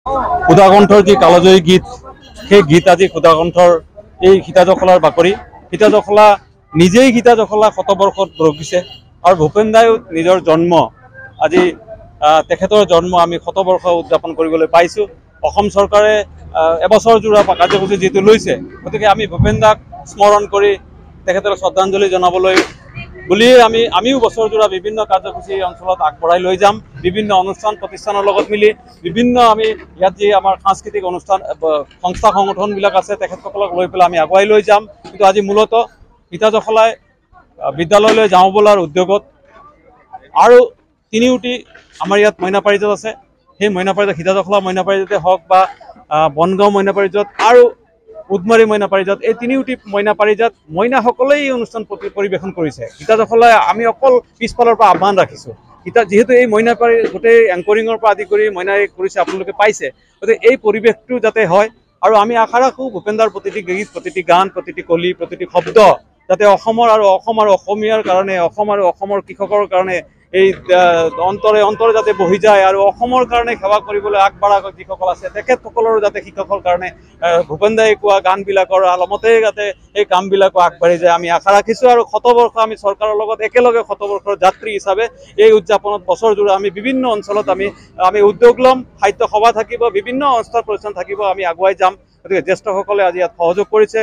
ক্ষুধাকণ্ঠৰ যি কালজয়ী গীত, সেই গীত আজি ক্ষুধাকণ্ঠৰ এই সীতাজখলাৰ বাকৰি। সীতাজখলা নিজেই সীতাজখলা শতবৰ্ষত ৰখিছে আৰু ভূপেন দায়ো নিজৰ জন্ম আজি তেখেতৰ জন্ম আমি শতবৰ্ষ উদযাপন কৰিবলৈ পাইছোঁ। অসম চৰকাৰে এবছৰ জোৰা কাৰ্যসূচী যিটো লৈছে, গতিকে আমি ভূপেন দাক স্মৰণ কৰি তেখেতক শ্ৰদ্ধাঞ্জলি জনাবলৈ বুলিয়ে আমিও বছৰজোৰা বিভিন্ন কাৰ্যসূচী অঞ্চলত আগবঢ়াই লৈ যাম। বিভিন্ন অনুষ্ঠান প্ৰতিষ্ঠানৰ লগত মিলি বিভিন্ন আমি ইয়াত যি আমাৰ সাংস্কৃতিক অনুষ্ঠান সংস্থা সংগঠনবিলাক আছে তেখেতসকলক লৈ পেলাই আমি আগুৱাই লৈ যাম। কিন্তু আজি মূলতঃ সীতাজখলাই বিদ্যালয়লৈ যাওঁ বোলাৰ উদ্যোগত আৰু তিনিওটি আমাৰ ইয়াত মইনা পাৰিজাত আছে। সেই মইনা পাৰিজাত সীতাজখলা মইনা পাৰিজাতে হওক বা বনগাঁও মইনা পাৰিজাত আৰু উদমাৰী মইনা পাৰিজাত, এই তিনিওটি মইনা পাৰিজাত মইনাসকলেই এই অনুষ্ঠান পৰিৱেশন কৰিছে। সীতাজখলাই আমি অকল পিছফালৰ পৰা আহ্বান ৰাখিছোঁ। যিহেতু এই মইনা পাৰি গোটেই এংকৰিঙৰ পৰা আদি কৰি মইনাই কৰিছে, আপোনালোকে পাইছে। গতিকে এই পৰিৱেশটো যাতে হয় আৰু আমি আশা ৰাখোঁ ভূপেনদাৰ প্ৰতিটি গীত, প্ৰতিটি গান, প্ৰতিটি কলি, প্ৰতিটি শব্দ যাতে অসমৰ আৰু অসমীয়াৰ কাৰণে, অসম আৰু অসমৰ কৃষকৰ কাৰণে এই অন্তৰে অন্তৰে যাতে বহি যায় আৰু অসমৰ কাৰণে সেৱা কৰিবলৈ আগবঢ়া যিসকল আছে তেখেতসকলৰো যাতে কৃষকৰ কাৰণে ভূপেন দাই কোৱা গানবিলাকৰ আলমতে যাতে এই কামবিলাকো আগবাঢ়ি যায় আমি আশা ৰাখিছোঁ। আৰু শতবৰ্ষ আমি চৰকাৰৰ লগত একেলগে শতবৰ্ষৰ যাত্ৰী হিচাপে এই উদযাপনত বছৰজোৰা আমি বিভিন্ন অঞ্চলত আমি উদ্যোগ ল'ম, সাহিত্য সভা থাকিব, বিভিন্ন অনুষ্ঠান প্ৰতিষ্ঠান থাকিব, আমি আগুৱাই যাম। গতিকে জ্যেষ্ঠসকলে আজি ইয়াত সহযোগ কৰিছে।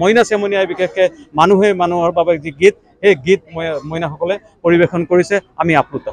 মইনা চেমনীয়াই বিশেষকৈ মানুহে মানুহৰ বাবে যি গীত, সেই গীত মইনাসকলে পৰিৱেশন কৰিছে। আমি আপ্লুত।